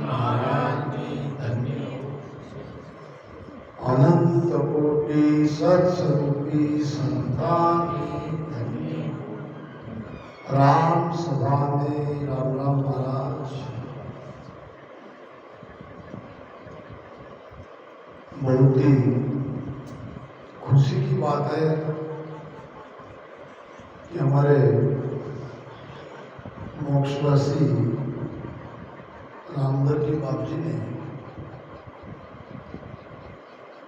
महाराज की धन्य अनंत कोटि सत्स्वरूपी संतान की धन्य राम सभा में राम राम महाराज। बहुत ही खुशी की बात है कि हमारे मोक्षवासी रामधर जी बाप जी ने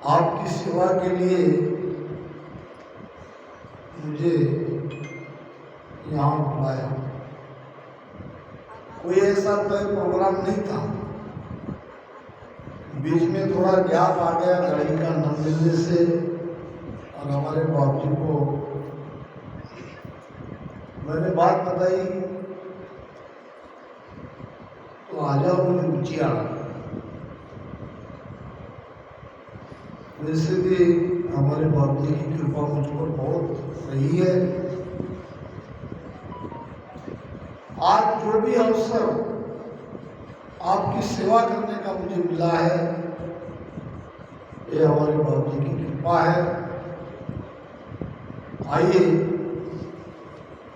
आपकी सेवा के लिए मुझे यहाँ बुलाया। कोई ऐसा तय प्रोग्राम नहीं था, बीच में थोड़ा गैप आ गया गाड़ी का न मिलने से, और हमारे बाप जी को मैंने बात बताई तो आ जाओ, उन्हें रुचि आ। वैसे भी हमारे बाप जी की कृपा मुझ पर बहुत रही है। आज जो भी अवसर आपकी सेवा करने का मुझे मिला है, ये हमारे बाप जी की कृपा है। आइए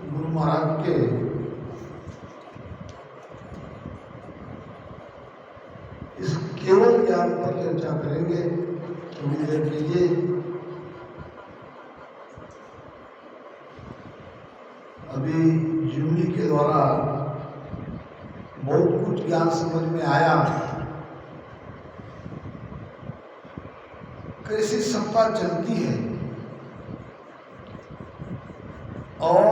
गुरु महाराज के इस केवल ज्ञान पर चर्चा करेंगे। थोड़ी देर के लिए अभी जीवनी के द्वारा बहुत कुछ ज्ञान समझ में आया। कैसी सत्ता चलती है, और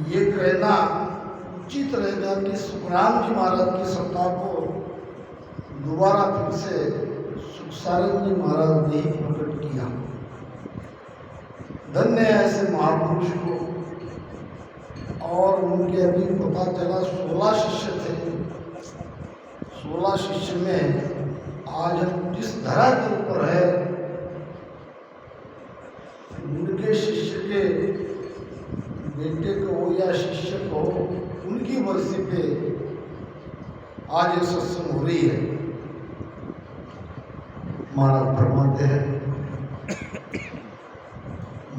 ये कहना उचित रहेगा कि सुखराम जी महाराज की सत्ता को दोबारा फिर से सुखसारण जी महाराज ने ही प्रकट किया। धन्य है ऐसे महापुरुष को। और उनके अभी पता चला 16 शिष्य थे। 16 शिष्य में आज हम जिस धरा के ऊपर है, उनके शिष्य के बेटे को या शिष्य को उनकी बरसी पे आज ये सत्संग हो रही है। महाराज फरमाते हैं,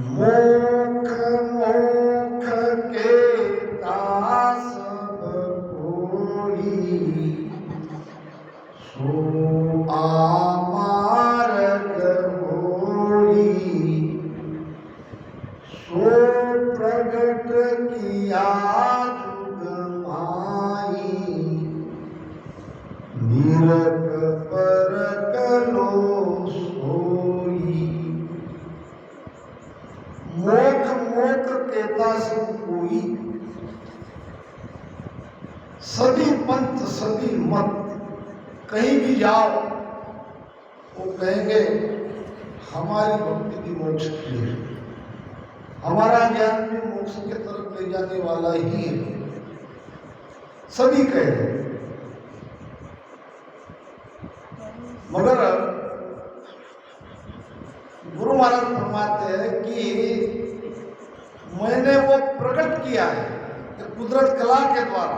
मोख मोख के दास कोई सो आमारग होई, सो प्रगट किया जुग माई, नीरक पर कलो सोई। मोख मोख कहता सब कोई, सभी पंथ सभी मत, कहीं भी जाओ वो कहेंगे हमारी भक्ति भी मोक्ष की है, हमारा ज्ञान भी मोक्ष की तरफ ले जाने वाला ही है, सभी कह रहे। मगर गुरु महाराज फरमाते हैं कि मैंने वो प्रकट किया है कुदरत कला के द्वारा।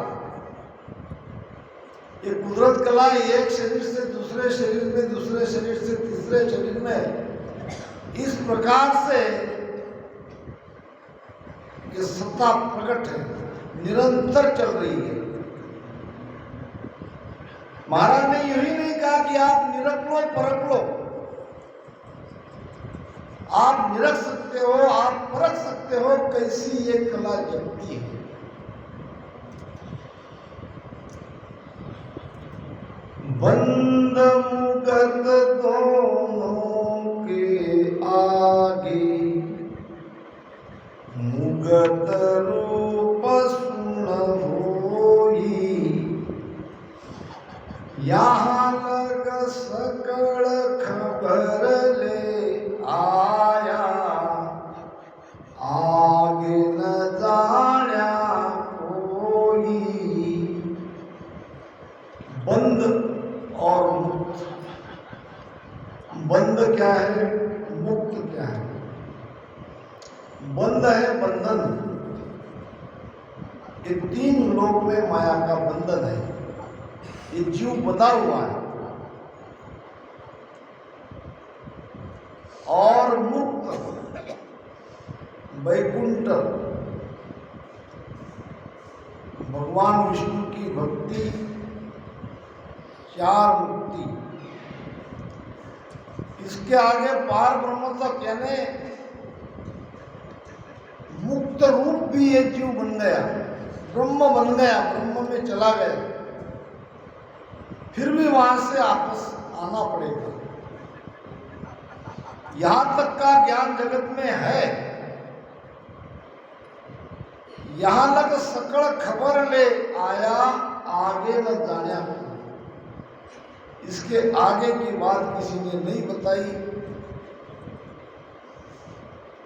ये कुदरत कला एक शरीर से दूसरे शरीर में, दूसरे शरीर से तीसरे शरीर में, इस प्रकार से ये सत्ता प्रकट है, निरंतर चल रही है। महाराज ने यही नहीं कहा कि आप निरख लो परख लो। आप निरख सकते हो, आप परख सकते हो कैसी ये कला जगती है। बंद मुगत दोनों के आगे, मुगत रूप सुन होई, यहाँ लग सकल खबर ले आया, आगे न जाना कोई। बंद और मुक्त। बंद क्या है, मुक्त क्या है? बंद है बंधन, ये तीन लोक में माया का बंधन है, ये जीव बंधा हुआ है। और मुक्त वैकुंठ भगवान विष्णु की भक्ति, चार मुक्ति, इसके आगे पार ब्रह्म तक यानी मुक्त रूप भी ये जीव बन गया, ब्रह्म बन गया, ब्रह्म में चला गया, फिर भी वहां से वापस आना पड़ेगा। यहां तक का ज्ञान जगत में है, यहां लग सकल खबर ले आया, आगे न जाने। इसके आगे की बात किसी ने नहीं बताई।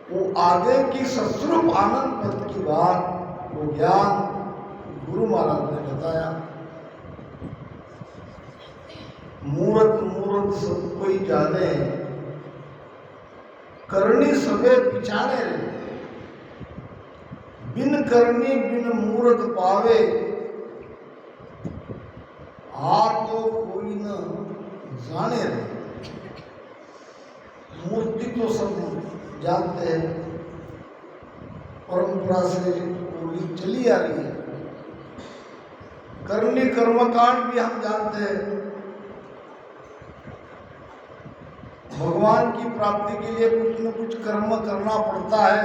वो आगे की सस्वरूप आनंद पद की बात, वो ज्ञान गुरु महाराज ने बताया। मूरत मूरत सब कोई जाने, करनी सबे पिछाने रे, बिन करनी बिन मूरत पावे, आ तो कोई न जाने रे। मूर्ति तो सब जानते हैं, परंपरा से पूरी चली आ रही है। करनी कर्मकांड भी हम जानते हैं। भगवान की प्राप्ति के लिए कुछ न कुछ कर्म करना पड़ता है।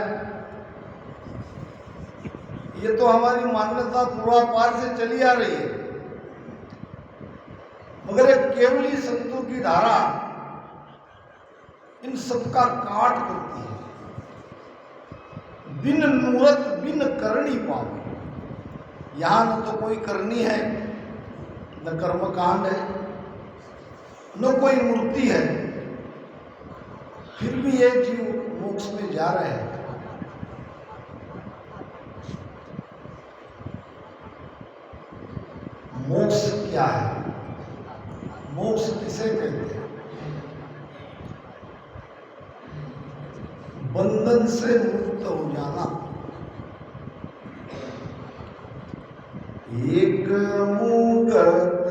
ये तो हमारी मान्यता पूर्वापार से चली आ रही है, मगर एक केवली संतों की धारा इन सबका काट करती है। बिन मूरत बिन करनी पावे, यहां न तो कोई करनी है, न कर्मकांड है, न कोई मूर्ति है, फिर भी ये जीव मोक्ष में जा रहे हैं। मोक्ष क्या है? मोक्ष किसे कहते हैं? बंधन से मुक्त हो जाना। एक मुगत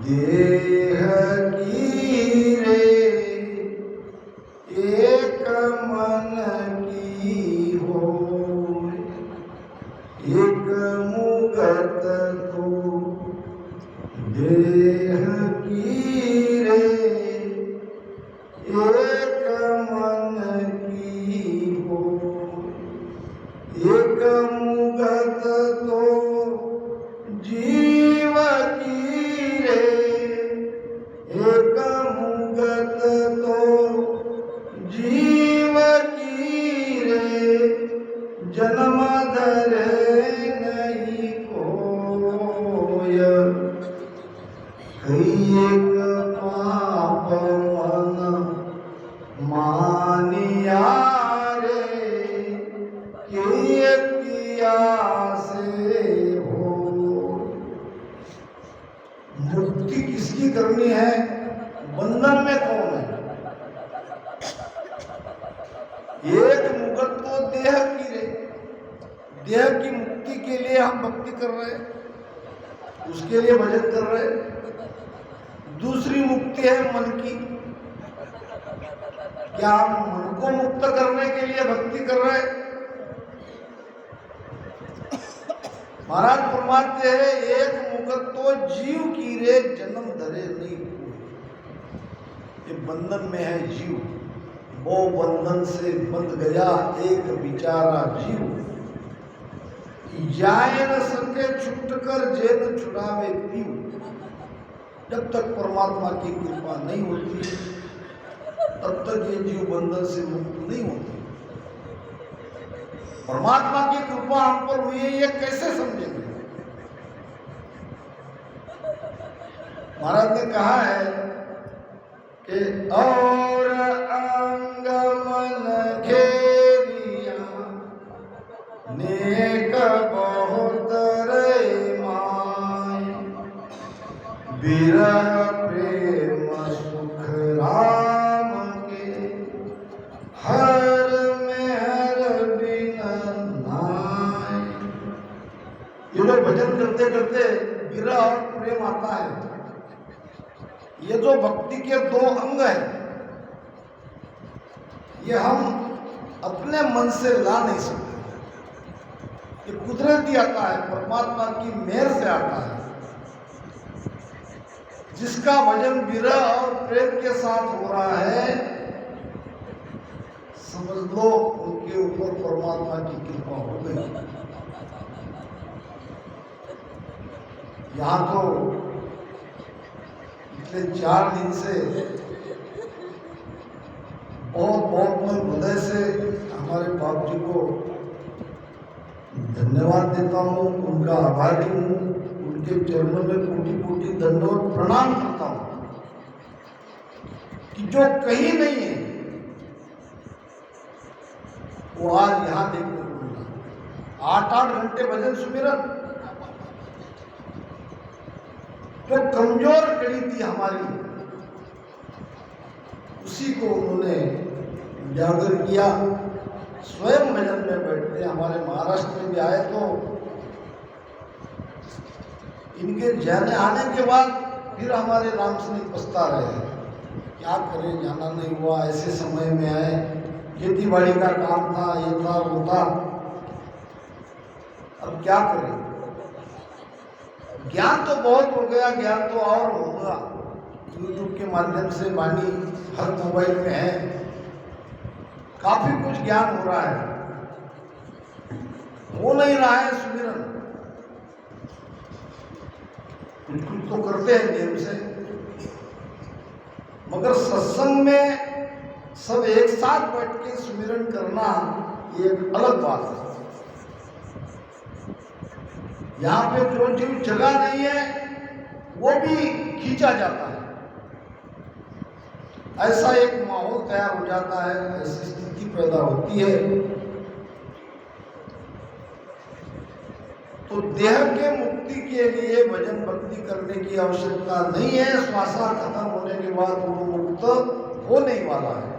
देह की रे, एक मन की हो, एक मुगत तो देह की रे, एक मन की हो, एक मुगत तो जीव की रे, एक मुगत तो जीव की रे, जन्म धरे नहीं कोय, एक पाप मन मानिया रे, किया से हो। मुक्ति किसकी करनी है? बंधन में कौन है? एक मुगत तो देह की रे, देह की मुक्ति के लिए हम भक्ति कर रहे हैं, उसके लिए भजन कर रहे हैं। दूसरी मुक्ति है मन की। क्या हम मन को मुक्त करने के लिए भक्ति कर रहे हैं? महाराज फरमाते हैं, एक मुगत तो जीव की रे, जन्म धरे नहीं कोई। ये बंधन में है जीव, वो बंधन से बंध गया एक बिचारा जीव, जाए न सके छुट कर जे न छुड़ावे पीव। जब तक परमात्मा की कृपा नहीं होती, तब तक ये जीव बंधन से मुक्त नहीं होता। परमात्मा की कृपा हम पर हुई है, ये कैसे समझेंगे? महाराज ने कहा है कि और अंग मन घेरिया नेक बहुत रे माय, विरह प्रेम सुख राम के, हर में हर बिन नाय। भजन करते करते विरह और प्रेम आता है। ये जो भक्ति के दो अंग हैं, ये हम अपने मन से ला नहीं सकते। ये कुदरती आता है, परमात्मा की मेहर से आता है। जिसका भजन विरह और प्रेम के साथ हो रहा है, समझ लो उनके ऊपर परमात्मा की कृपा हो गई। यहाँ तो पिछले 4 दिन से बहुत मैं हृदय से हमारे बाप जी को धन्यवाद देता हूँ, उनका आभारी हूँ, उनके चरणों में कोटि कोटि दंडवत प्रणाम करता हूँ कि जो कहीं नहीं है वो आज यहाँ देखने को मिला। 8-8 घंटे भजन सुमिरन, जो कमजोर कड़ी थी हमारी, उसी को उन्होंने उजागर किया। स्वयं भजन में बैठते, हमारे महाराष्ट्र में भी आए तो इनके जाने आने के बाद फिर हमारे राम सिंह पछता रहे, क्या करें, जाना नहीं हुआ, ऐसे समय में आए, खेती बाड़ी का काम था, ये था वो था, अब क्या करें। ज्ञान तो बहुत हो गया, ज्ञान तो और होगा। यूट्यूब के माध्यम से वाणी हर मोबाइल में है, काफी कुछ ज्ञान हो रहा है। हो नहीं रहा है सुमिरन, कुछ तो करते हैं नियम से, मगर सत्संग में सब एक साथ बैठ के सुमिरन करना ये एक अलग बात है। यहाँ पे जो जगह नहीं है वो भी खींचा जाता है, ऐसा एक माहौल तैयार हो जाता है, ऐसी स्थिति पैदा होती है। तो देह के मुक्ति के लिए भजन भक्ति करने की आवश्यकता नहीं है। श्वासा खत्म होने के बाद वो मुक्त होने वाला है।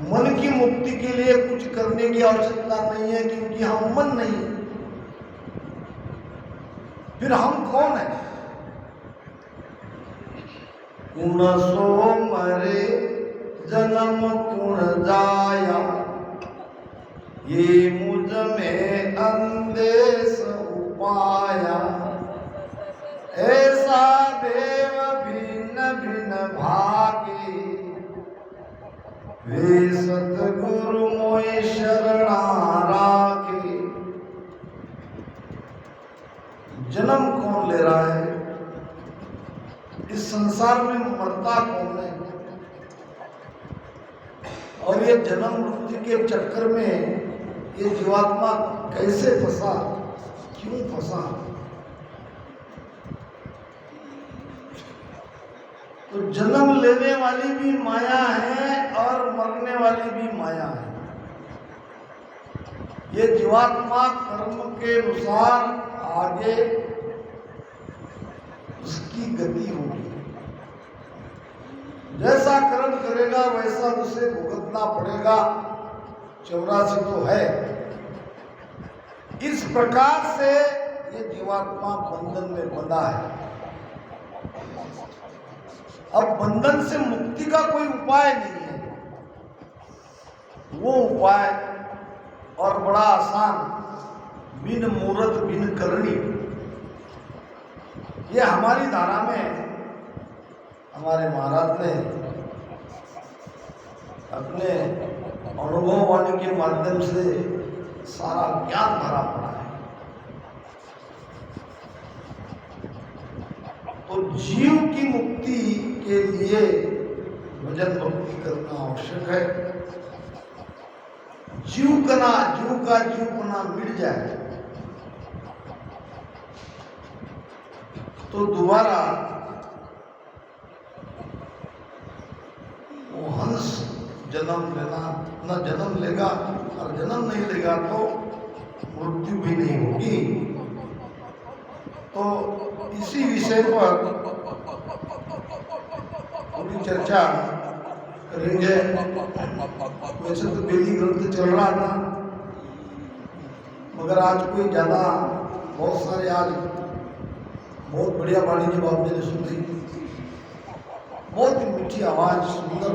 मन की मुक्ति के लिए कुछ करने की आवश्यकता नहीं है, क्योंकि हम मन नहीं है। फिर हम कौन है? कुण सो मरे जन्म कुण जाया, ये मुझ में अंदेश उपाया। ऐसा देव भिन्न भिन्न भागे, वे सतगुरु मोहि शरणा राखे। जन्म कौन ले रहा है? इस संसार में मरता कौन है? और ये जन्म मृत्यु के चक्कर में ये जीवात्मा कैसे फंसा, क्यों फंसा? तो जन्म लेने वाली भी माया है और मरने वाली भी माया है। ये जीवात्मा कर्म के अनुसार आगे उसकी गति होगी। जैसा कर्म करेगा वैसा उसे भुगतना पड़ेगा। 84 तो है। इस प्रकार से ये जीवात्मा बंधन में बंधा है। अब बंधन से मुक्ति का कोई उपाय नहीं है। वो उपाय और बड़ा आसान, बिन मूरत बिन करनी। ये हमारी धारा में हमारे महाराज ने अपने अनुभव वाणी के माध्यम से सारा ज्ञान भरा पड़ा है। तो जीव की मुक्ति के लिए भजन भक्ति करना आवश्यक है। जीव का जीवपना मिट जाए तो दोबारा वो हंस जन्म लेना न जन्म लेगा, और जन्म नहीं लेगा तो मृत्यु भी नहीं होगी। तो इसी विषय पर पूरी चर्चा करेंगे। वैसे तो बेदी ग्रंथ चल रहा था, मगर आज कोई ज़्यादा बहुत सारे आज बहुत बढ़िया वाणी जब आप मैंने सुनी, बहुत ही मीठी आवाज, सुंदर।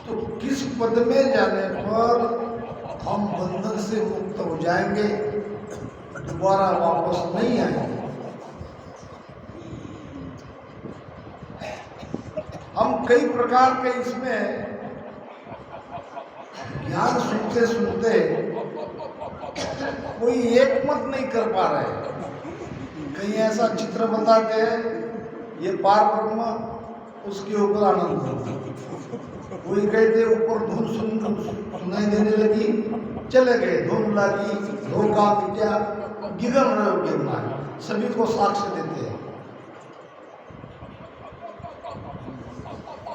तो किस पद में जाने पर हम बंधन से मुक्त हो जाएंगे, दोबारा वापस नहीं आएंगे। हम कई प्रकार के इसमें ज्ञान सुनते सुनते कोई एक मत नहीं कर पा रहे। कहीं ऐसा चित्र बताते हैं ये पार ब्रह्म, उसके ऊपर आनंद। कोई कहते ऊपर धुन सुनाई देने लगी, चले गए, धुन लगी, धोखा पिटा, गिगन रहे हो गिरना, सभी को साक्ष्य देते हैं।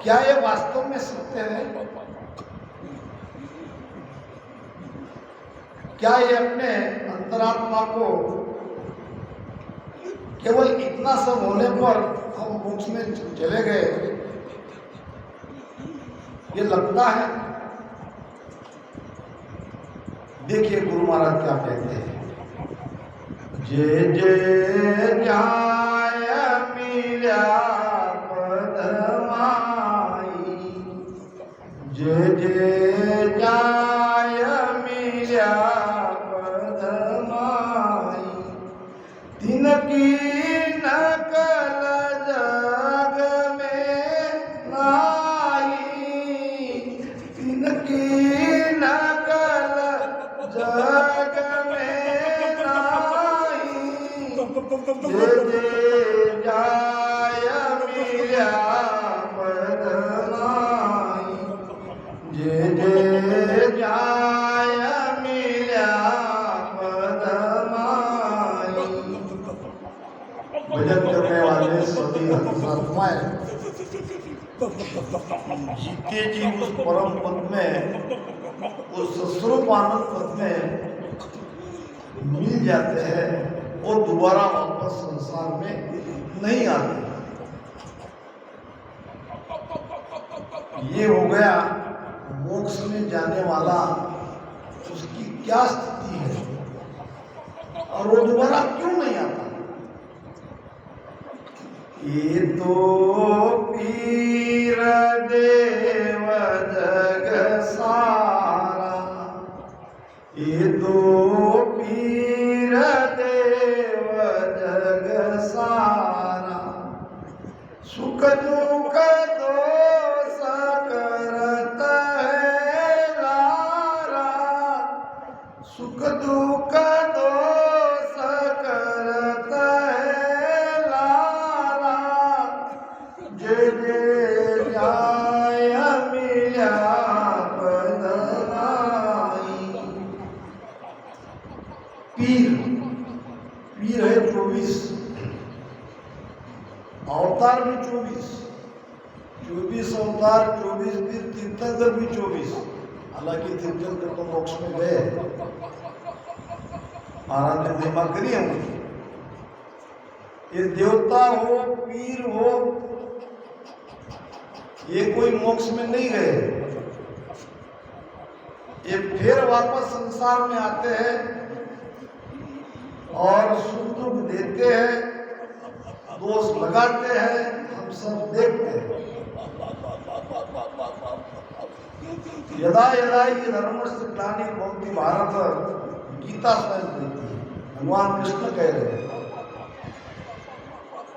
क्या ये वास्तव में सत्य है? क्या ये अपने अंतरात्मा को केवल इतना सब होने पर हम मोक्ष में चले गए, ये लगता है? देखिए गुरु महाराज क्या कहते हैं, जे जे न्याय मिल्या पद माई, जे जे न्याय मिल्या पद माई, तिनकी नकल जग में नाई, तिनकी नकल जग में नाई, जे जे जाय मिल्या पद माई, जे जे जाय मिल्या पद माई। भजन करने वाले सभी आत्माएं जीते जी उस परम पद में, उस स्वरूप आनंद पद में मिल जाते हैं, वो दोबारा वापस संसार में नहीं आते। ये हो गया मोक्ष में जाने वाला, उसकी क्या स्थिति है और वो दोबारा क्यों नहीं आता। ये तो पीर देव जग सारा, ये तो पीर देव जग सारा, सुख दुख दोष करत है लारा, सुख दुख दोष करत है लारा, जे जे जाय मिल्या पद माई। पीर, पीर है 24 अवतार भी 24 अवतार, 24 पीर, तीर्थंकर भी 24। हालांकि तीर्थंकर तो मोक्ष में गए, महाराज ने महिमा करी है उनकी। ये देवता हो, पीर हो, ये कोई मोक्ष में नहीं गए, ये फिर वापस संसार में आते हैं और सुख दुख देते हैं, दोष लगाते हैं, हम सब देखते हैं। यदा यदा ही धर्मस्य ग्लानिर्भवति भारत, गीता स्वयं कहती है, भगवान कृष्ण कह रहे हैं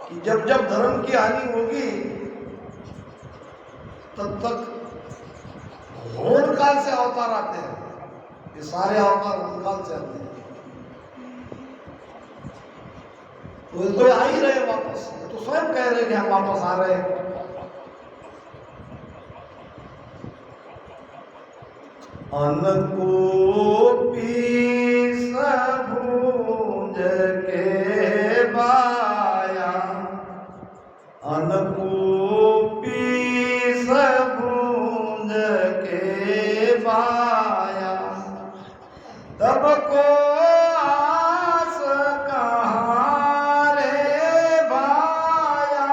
कि जब जब धर्म की हानि होगी तब तक होन काल से अवतार आते हैं। ये सारे अवतार होन काल से आते हैं, तो आ ही रहे वापस, तो स्वयं कह रहे कि हम वापस आ रहे हैं। अनकोपी सबूंज के बाया, अनकोपी सबूंज के बाया, तब को आस कहाँ रे भाया,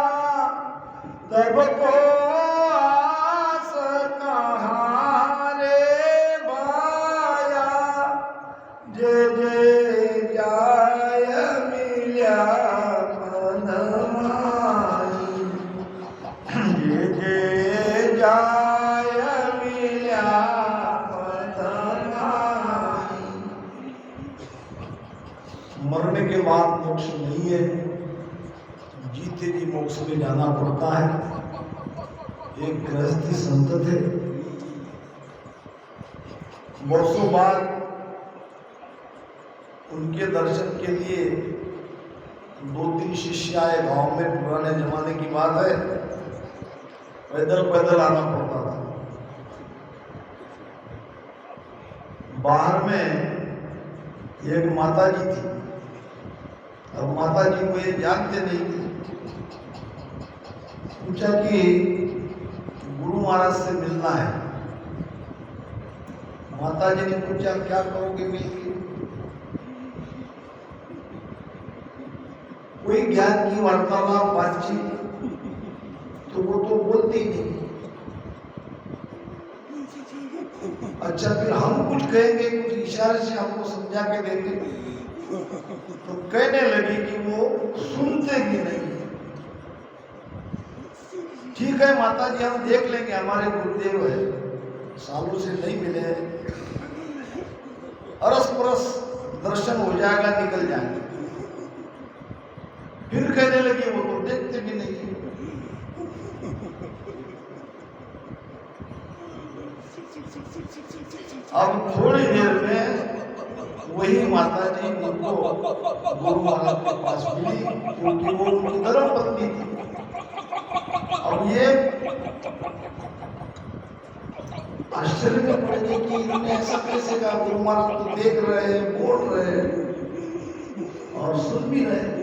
तब को आस कहाँ रे गेल्या पदमाई। मरने के बाद मोक्ष नहीं है, जीते जी मोक्ष में जाना पड़ता है। एक गृहस्थी संत थे, वर्षों बाद उनके दर्शन के लिए 2-3 शिष्य आए गांव में। पुराने जमाने की बात है, पैदल पैदल आना पड़ता था। बाहर में एक माता जी थी, और माता जी को ये जानते नहीं थे। पूछा कि गुरु महाराज से मिलना है। माता जी ने पूछा क्या करोगे मिलके? कोई ज्ञान की वार्तालाप बातचीत तो वो तो बोलती नहीं। अच्छा फिर हम कुछ कहेंगे, कुछ इशारे से हमको समझा के देंगे। तो कहने लगी कि वो सुनते भी नहीं। ठीक है माता जी, हम देख लेंगे, हमारे गुरुदेव है, सालों से नहीं मिले हैं, अरस परस दर्शन हो जाएगा, निकल जाएंगे। फिर कहने लगी वो तो देखते भी नहीं। अब थोड़ी देर में वही माता जी उनको गुरु महाराज के पास मिली, क्योंकि वो उनकी धर्म पत्नी थी। अब ये आश्चर्य में पड़ गई कि इन्होंने ऐसा कैसे कहा? गुरु महाराज तो देख रहे हैं, बोल रहे हैं और सुन भी रहे हैं।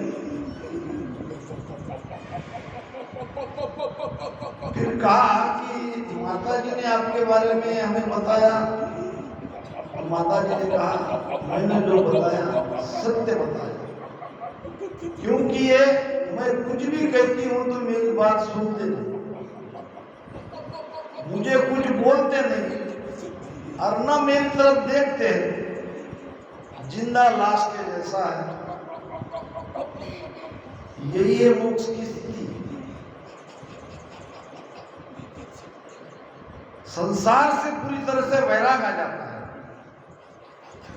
फिर कहा कि माता जी ने आपके बारे में हमें बताया। माता जी ने कहा मैंने जो बताया सत्य बताया, क्योंकि ये मैं कुछ भी कहती हूं तो मेरी बात सुनते नहीं, मुझे कुछ बोलते नहीं और न मेरी तरफ देखते हैं। जिंदा लाश के जैसा है। यही है मोक्ष की स्थिति। संसार से पूरी तरह से वैराग आ जाता है।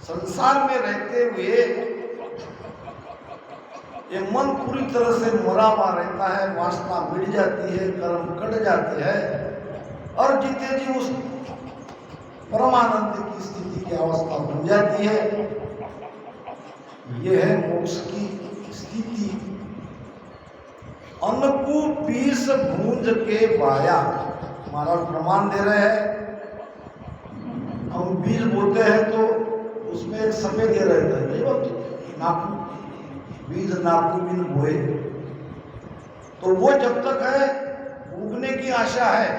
संसार में रहते हुए ये मन पूरी तरह से मरा हुआ रहता है, वासना मिट जाती है, कर्म कट जाते हैं और जीते जी उस परमानंद की स्थिति की अवस्था बन जाती है। यह है मोक्ष की स्थिति। अन्न को पीस भूंज के बाया, महाराज प्रमाण दे रहे हैं। हम बीज बोते हैं तो उसमें एक सफेद ये रहता है, नहीं बोलते नाकू, बीज नाकू बिन बोए, तो वो जब तक है उगने की आशा है।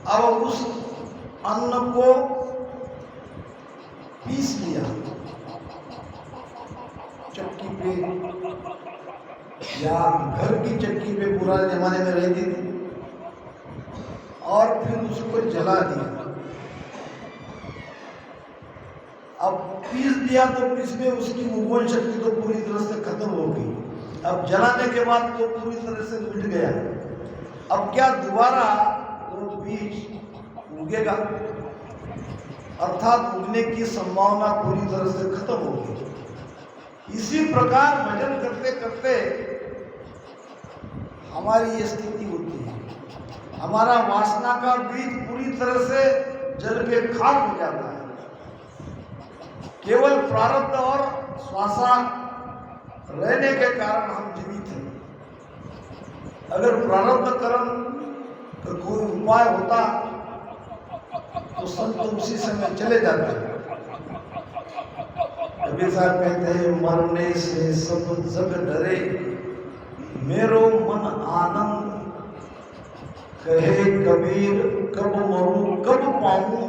अब उस अन्न को पीस लिया चक्की पे या घर की चक्की पे, पुराने जमाने में रहती थी, और फिर उसको जला दिया। अब पीस दिया तो इसमें उसकी उगवन शक्ति तो पूरी तरह से खत्म हो गई। अब जलाने के बाद तो पूरी तरह से मिट गया। अब क्या दोबारा वो बीज उगेगा? अर्थात उगने की संभावना पूरी तरह से खत्म हो गई। इसी प्रकार भजन करते करते हमारी ये स्थिति होती है। हमारा वासना का बीज पूरी तरह से जल के खाक हो जाता है। केवल प्रारब्ध और श्वासा रहने के कारण हम जीवित हैं। अगर प्रारब्ध कर्म का कोई उपाय होता तो संत उसी समय चले जाते हैं। कबीर साहब कहते हैं मरने से सब जग डरे, मेरो मन आनंद, कहे कबीर कब मरूं कब पाऊं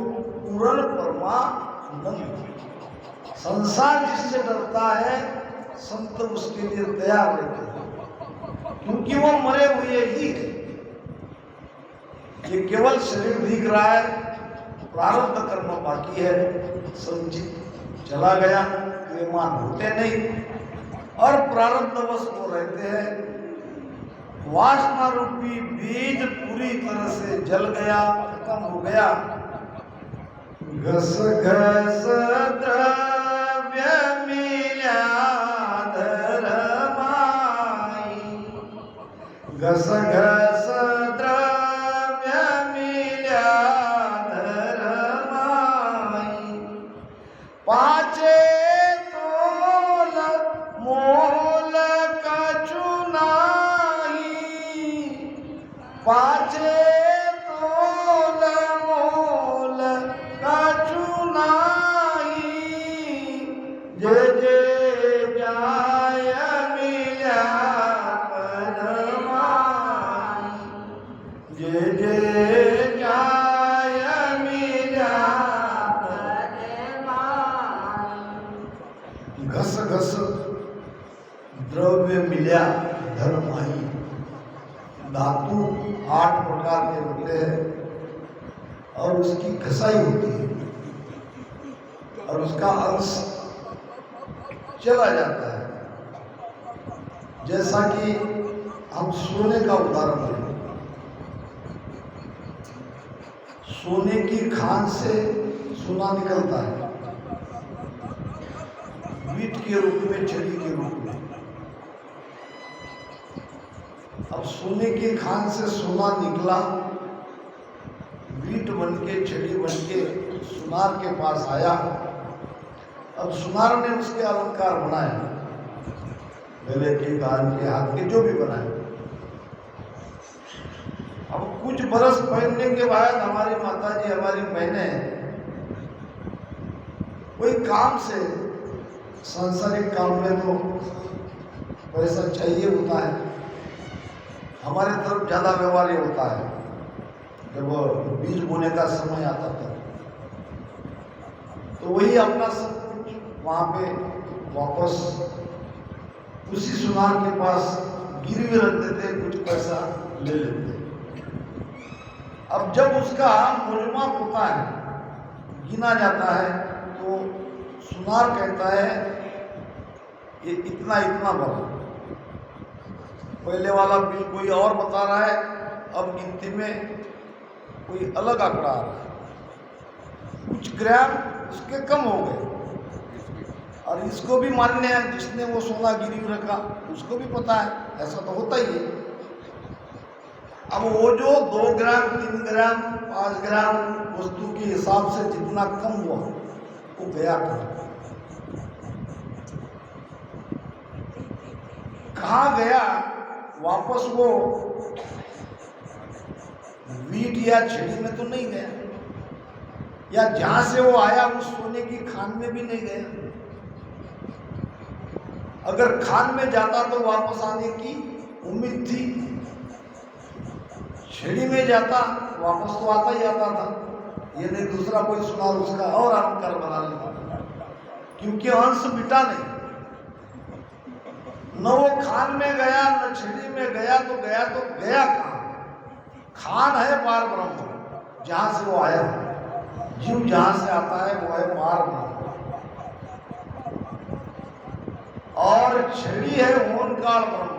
पूर्ण परमानंद। संसार जिससे डरता है संत उसके लिए तैयार रहते हैं, क्योंकि वो मरे हुए ही है। ये केवल शरीर दिख रहा है, प्रारब्ध कर्म बाकी है, संचित चला गया, ये मान होते नहीं और प्रारब्धवश वो रहते हैं। वासना रूपी बीज पूरी तरह से जल गया, खत्म हो गया। घस घस द्रव्य मिल्या धर्माई, घस घस द्रव्य मिल्या धर्माई, पाचे तोल मोल कछु नाही, पाचे तोल मोल कछु नाही, जे जे जाय मिल्या पदमाई, जे जे जाय मिल्या पदमाई। घस घस द्रव्य मिल्या धर्माई। धातु 8 प्रकार के होते हैं और उसकी घसाई होती है और उसका अंश चला जाता है। जैसा कि हम सोने का उदाहरण लें, सोने की खान से सोना निकलता है, बीट के रूप में, छड़ी के रूप में। अब सोने की खान से सोना निकला, बीट बन के, छड़ी बन के सुनार के पास आया। अब सुनार ने उसके अलंकार बनाए, गले के, कान के, हाथ के, जो भी बनाए। अब कुछ बरस पहनने के बाद हमारी माताजी, हमारी बहनें कोई काम से, सांसारिक काम में तो पैसा चाहिए होता है, हमारे तरफ ज्यादा व्यवहार ये होता है। जब बीज बोने का समय आता था तो वही अपना सब कुछ वहां पे वापस उसी सुनार के पास गिरवी रख देते, कुछ पैसा ले लेते। अब जब उसका मुजमाप होता है, गिना जाता है, तो सुनार कहता है ये इतना इतना बना। पहले वाला बिल कोई और बता रहा है, अब गिनती में कोई अलग आंकड़ा आ रहा है, कुछ ग्राम उसके कम हो गए। और इसको भी मान्य है, जिसने वो सोना गिरवी रखा उसको भी पता है, ऐसा तो होता ही है। अब वो जो 2 ग्राम, 3 ग्राम, 5 ग्राम वस्तु के हिसाब से जितना कम हुआ वो गया कहाँ गया? वापस वो वीट या छड़ी में तो नहीं गया, या जहां से वो आया उस सोने की खान में भी नहीं गया। अगर खान में जाता तो वापस आने की उम्मीद थी, छड़ी में जाता वापस तो आता ही आता था। ये नहीं दूसरा कोई सुनार उसका और अलंकार बना लेता, क्योंकि अंश मिटा नहीं। न वो खान में गया, न छड़ी में गया, तो गया कहाँ? खान है पार ब्रह्म, जहां से वो आया। जीव जहां से आता है वो है पार ब्रह्म, और छड़ी है ओंकार ब्रह्म।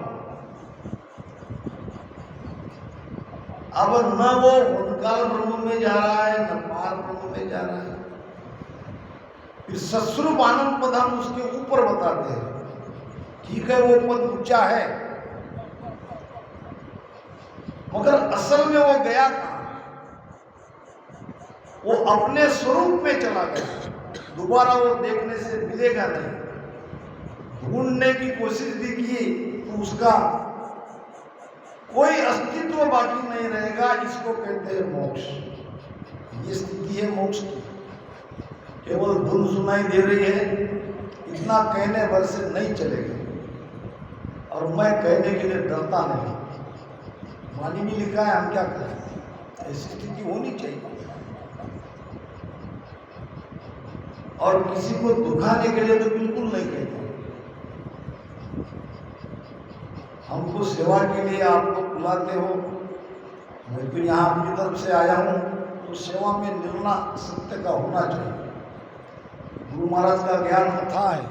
अब न वो ओंकार ब्रह्म में जा रहा है, न पार ब्रह्म में जा रहा है। फिर सस्वरूप आनंद पद हम उसके ऊपर बताते हैं। ठीक है, वो पद ऊंचा है, मगर असल में वो गया कहाँ? वो अपने स्वरूप में चला गया, दोबारा वो देखने से मिलेगा नहीं। ढूंढने की कोशिश भी की तो उसका कोई अस्तित्व बाकी नहीं रहेगा। इसको कहते हैं मोक्ष। ये स्थिति है मोक्ष की। केवल धुन सुनाई दे रही है, इतना कहने भर से नहीं चलेगा। और मैं कहने के लिए डरता नहीं, वाणी में लिखा है, हम क्या करें, ऐसी स्थिति होनी चाहिए। और किसी को दुखाने के लिए तो बिल्कुल नहीं कहते। हमको सेवा के लिए आप लोग बुलाते हो, मैं तो यहाँ अपनी तरफ से आया हूँ, तो सेवा में निर्णय सत्य का होना चाहिए। गुरु महाराज का ज्ञान अथाह है,